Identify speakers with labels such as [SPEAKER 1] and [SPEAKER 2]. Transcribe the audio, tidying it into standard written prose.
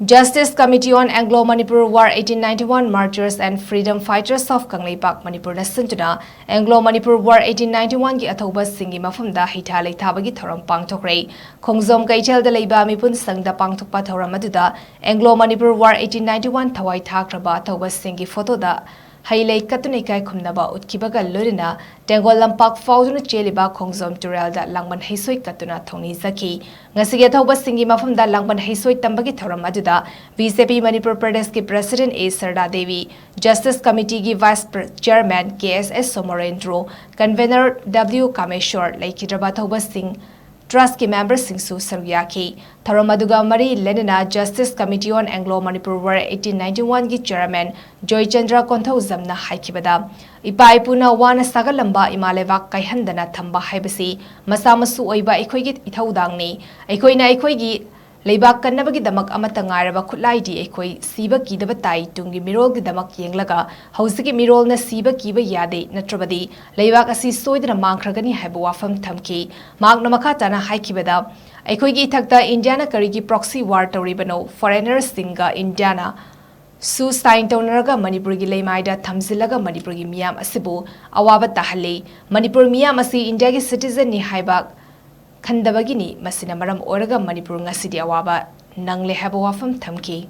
[SPEAKER 1] Justice Committee on Anglo Manipur War 1891 Martyrs and Freedom Fighters of KANGLEIPAK Manipur Sinduna Anglo Manipur War 1891 ki Athouba Singgi Mafamda Heitha Leithabagi Thouram Pangthokkhre Khongzom Kaichel da leiba mipun sangda pangthokpa thauram aduda Anglo Manipur War 1891 thawai thakraba Athouba Singgi photo da Hailai Katunai Kai Khumnaba Utkibaga Lurina, Tengol Lampak Fauduna Cheliba Khongzom Turelda Langban Heisoi Katuna Thongni Zaki, Ngasiga Athouba Singgi Mafamda Langban Heisoi Tambagi Thouram Aduda, VCP Manipur Pradesh ki President A. Sarda Devi, Justice Committee ki Vice Chairman KSS Somorendro, Convener W. Kameshwar, Laikidraba Athouba Singh, Trust ki member Singsu Sargyaki, Thauram Mari Lenina Justice Committee on Anglo Manipur War 1891 ki Chairman Joy Chandra Kontho Zamna Haikibada, Ipa Ipuna Wana Sagalamba Imalevak Kaihandana Thamba Haibasi, Masamasu Oiba Ikoigit Ithaudangni, Ikoina Ikoigi, Leibak Kanabagi Damak Amatangaraba Kulaidi Ekoi, Siba Kidabatai, Tungi Mirol Damak Yanglaga, Hausiki Mirol na Siba Kiba Yade, Natrabadi, Leibak Asi Soidra Mankragani Habuafam Tamki, Magna Makatana Haikibada, Ekoigi Takta Indiana Karigi Proxy War Toribano, Foreigners Singa Indiana, Su Stein Tonaraga Manipurgi Lemaida Tamzilaga Manipurgi Miam Asibu, Awaba Tahale, Manipur Miam Asi Indiagi citizen ni Haibak. Khandabagini masina maram oraga Manipur ngasidi awaba nangle haba wafam thamki